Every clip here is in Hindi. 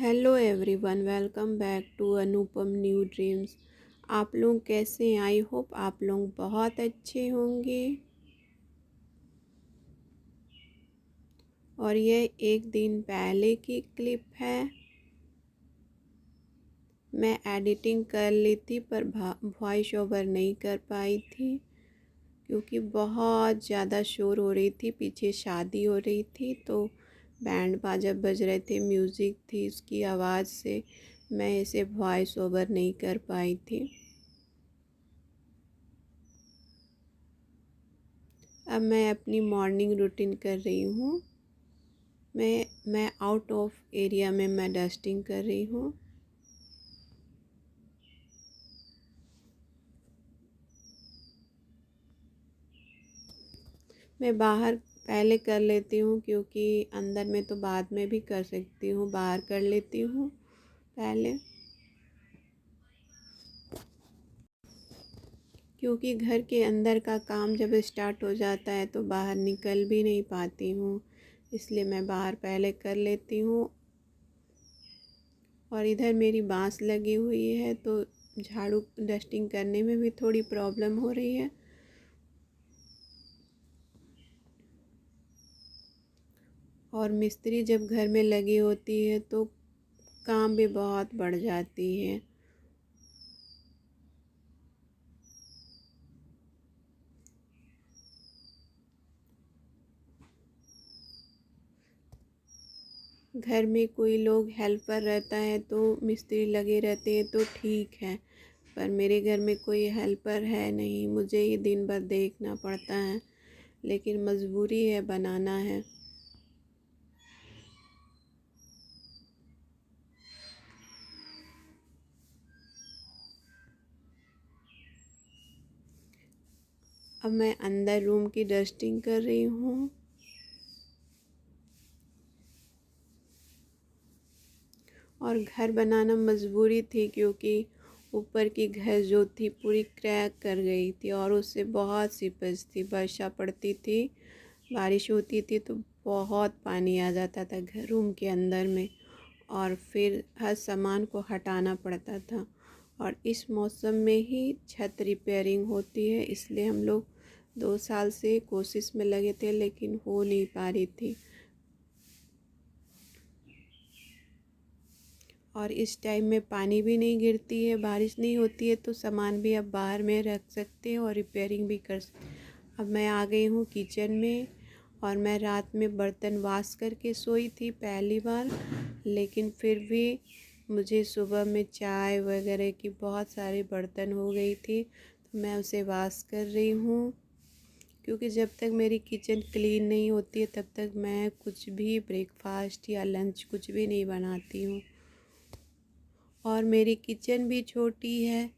Hello everyone, welcome back to Anupam new dreams. आप लोग कैसे हैं? आई होप आप लोग बहुत अच्छे होंगे। और ये एक दिन पहले की क्लिप है। मैं एडिटिंग कर ली थी पर वॉइस ओवर नहीं कर पाई थी क्योंकि बहुत ज़्यादा शोर हो रही थी। पीछे शादी हो रही थी तो बैंड बाजा बज रहे थे, म्यूज़िक थी, उसकी आवाज़ से मैं इसे वॉइस ओवर नहीं कर पाई थी। अब मैं अपनी मॉर्निंग रूटीन कर रही हूँ। मैं आउट ऑफ एरिया में मैं डस्टिंग कर रही हूँ। मैं बाहर पहले कर लेती हूँ क्योंकि अंदर में तो बाद में भी कर सकती हूँ। बाहर कर लेती हूँ पहले, क्योंकि घर के अंदर का काम जब स्टार्ट हो जाता है तो बाहर निकल भी नहीं पाती हूँ। इसलिए मैं बाहर पहले कर लेती हूँ। और इधर मेरी बांस लगी हुई है तो झाड़ू डस्टिंग करने में भी थोड़ी प्रॉब्लम हो रही है। और मिस्त्री जब घर में लगी होती है तो काम भी बहुत बढ़ जाती है। घर में कोई लोग हेल्पर रहता है तो मिस्त्री लगे रहते हैं तो ठीक है, पर मेरे घर में कोई हेल्पर है नहीं। मुझे ही दिन भर देखना पड़ता है, लेकिन मजबूरी है, बनाना है। अब मैं अंदर रूम की डस्टिंग कर रही हूँ। और घर बनाना मजबूरी थी क्योंकि ऊपर की घर जो थी पूरी क्रैक कर गई थी और उससे बहुत सी थी। वर्षा पड़ती थी, बारिश होती थी तो बहुत पानी आ जाता था घर रूम के अंदर में, और फिर हर सामान को हटाना पड़ता था। और इस मौसम में ही छत रिपेयरिंग होती है, इसलिए हम लोग 2 साल से कोशिश में लगे थे लेकिन हो नहीं पा रही थी। और इस टाइम में पानी भी नहीं गिरती है, बारिश नहीं होती है तो सामान भी अब बाहर में रख सकते हैं और रिपेयरिंग भी कर सकते। अब मैं आ गई हूँ किचन में। और मैं रात में बर्तन वॉश करके सोई थी पहली बार, लेकिन फिर भी मुझे सुबह में चाय वगैरह की बहुत सारे बर्तन हो गई थी तो मैं उसे वॉश कर रही हूँ। क्योंकि जब तक मेरी किचन क्लीन नहीं होती है तब तक मैं कुछ भी ब्रेकफास्ट या लंच कुछ भी नहीं बनाती हूँ। और मेरी किचन भी छोटी है।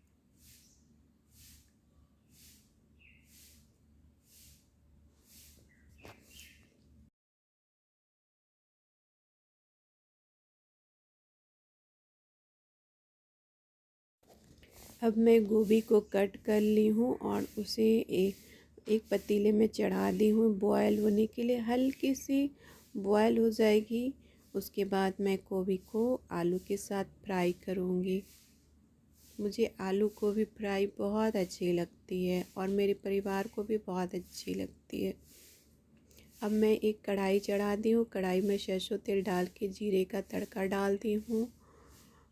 अब मैं गोभी को कट कर ली हूँ और उसे एक पतीले में चढ़ा दी हूँ बॉयल होने के लिए। हल्की सी बॉयल हो जाएगी, उसके बाद मैं गोभी को आलू के साथ फ्राई करूँगी। मुझे आलू गोभी फ्राई बहुत अच्छी लगती है और मेरे परिवार को भी बहुत अच्छी लगती है। अब मैं एक कढ़ाई चढ़ा दी हूँ। कढ़ाई में सरसों तेल डाल के जीरे का तड़का डाल दी हूँ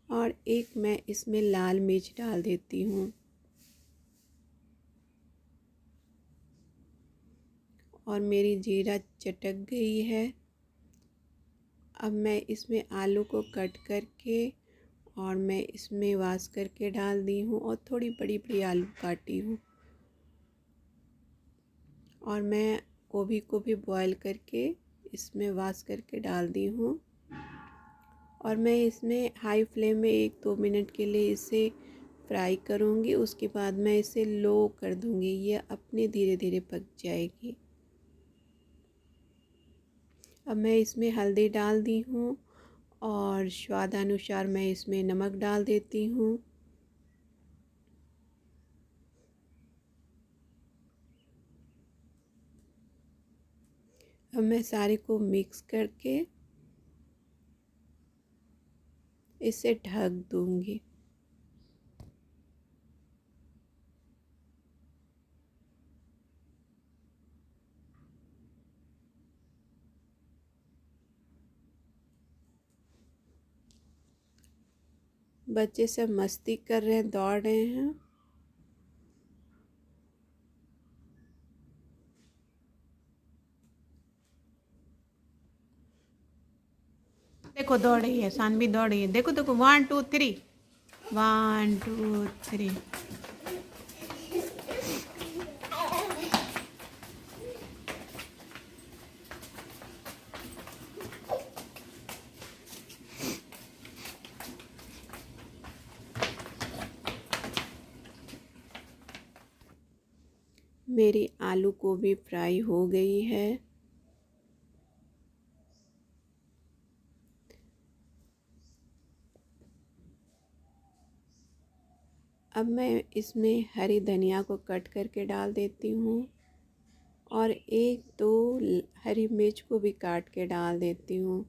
और एक मैं इसमें लाल मिर्च डाल देती हूँ। और मेरी जीरा चटक गई है। अब मैं इसमें आलू को कट करके और मैं इसमें वॉश करके डाल दी हूँ और थोड़ी बड़ी बड़ी आलू काटी हूँ। और मैं गोभी को भी बॉईल करके इसमें वॉश करके डाल दी हूँ। और मैं इसमें हाई फ्लेम में 1-2 मिनट के लिए इसे फ्राई करूँगी। उसके बाद मैं इसे लो कर दूँगी, ये अपने धीरे धीरे पक जाएगी। अब मैं इसमें हल्दी डाल दी हूँ और स्वादानुसार मैं इसमें नमक डाल देती हूँ। अब मैं सारे को मिक्स करके इसे ढक दूंगी। बच्चे सब मस्ती कर रहे हैं, दौड़ रहे हैं। देखो दौड़ रही है, सानवी दौड़ रही है। देखो देखो, 1 2 3, 1 2 3। मेरी आलू गोभी फ्राई हो गई है। अब मैं इसमें हरी धनिया को कट करके डाल देती हूँ और 1 2 हरी मिर्च को भी काट के डाल देती हूँ।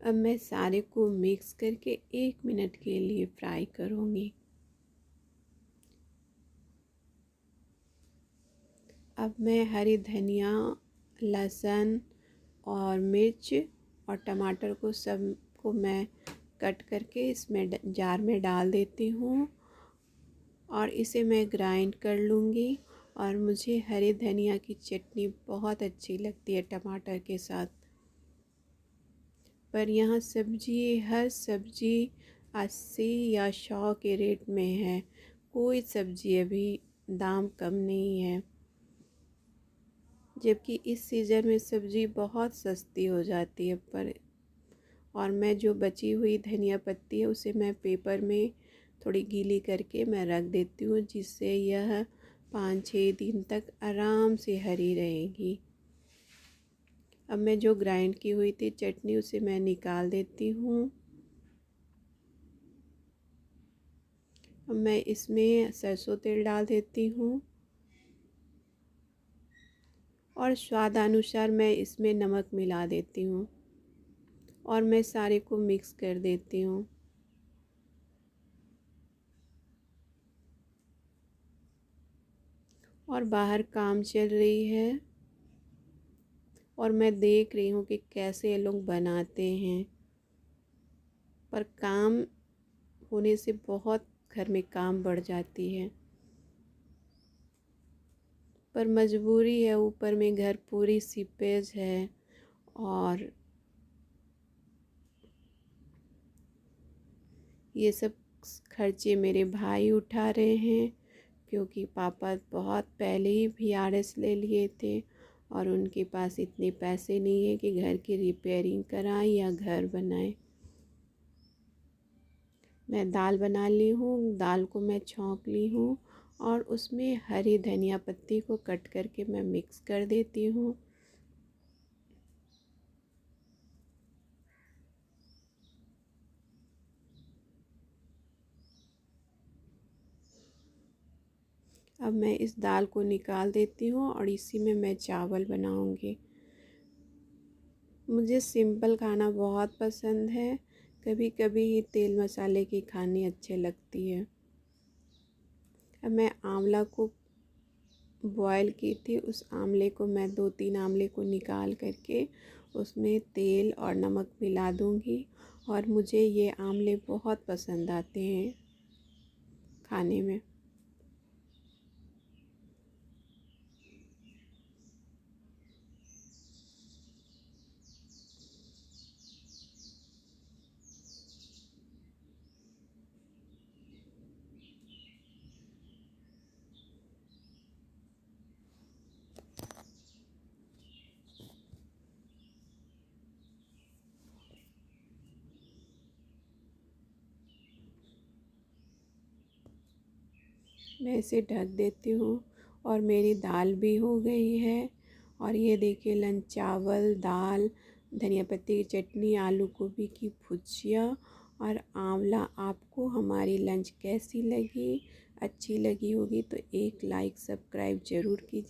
अब मैं सारे को मिक्स करके 1 मिनट के लिए फ्राई करूँगी। अब मैं हरी धनिया, लहसुन और मिर्च और टमाटर को सबको मैं कट करके इसमें जार में डाल देती हूँ और इसे मैं ग्राइंड कर लूँगी। और मुझे हरी धनिया की चटनी बहुत अच्छी लगती है टमाटर के साथ। पर यहाँ सब्जी, हर सब्जी 80 या 100 के रेट में है। कोई सब्जी अभी दाम कम नहीं है, जबकि इस सीज़न में सब्ज़ी बहुत सस्ती हो जाती है। पर और मैं जो बची हुई धनिया पत्ती है उसे मैं पेपर में थोड़ी गीली करके मैं रख देती हूँ, जिससे यह 5 6 दिन तक आराम से हरी रहेगी। अब मैं जो ग्राइंड की हुई थी चटनी उसे मैं निकाल देती हूँ। अब मैं इसमें सरसों तेल डाल देती हूँ और स्वादानुसार मैं इसमें नमक मिला देती हूँ और मैं सारे को मिक्स कर देती हूँ। और बाहर काम चल रही है और मैं देख रही हूँ कि कैसे ये लोग बनाते हैं। पर काम होने से बहुत घर में काम बढ़ जाती है, पर मजबूरी है। ऊपर में घर पूरी सीपेज है और ये सब खर्चे मेरे भाई उठा रहे हैं, क्योंकि पापा बहुत पहले ही VRS ले लिए थे और उनके पास इतने पैसे नहीं है कि घर की रिपेयरिंग कराएं या घर बनाएं। मैं दाल बना ली हूँ, दाल को मैं छौंक ली हूँ और उसमें हरी धनिया पत्ती को कट करके मैं मिक्स कर देती हूँ। अब मैं इस दाल को निकाल देती हूँ और इसी में मैं चावल बनाऊँगी। मुझे सिंपल खाना बहुत पसंद है, कभी कभी ही तेल मसाले की खानी अच्छी लगती है। अब मैं आंवला को बॉयल की थी, उस आंवले को मैं 2 3 आंवले को निकाल करके उसमें तेल और नमक मिला दूँगी। और मुझे ये आंवले बहुत पसंद आते हैं खाने में। मैं इसे ढक देती हूँ। और मेरी दाल भी हो गई है। और ये देखिए लंच चावल, दाल, धनिया पत्ती की चटनी, आलू गोभी की भुजिया और आंवला। आपको हमारी लंच कैसी लगी? अच्छी लगी होगी तो एक लाइक सब्सक्राइब ज़रूर कीजिए।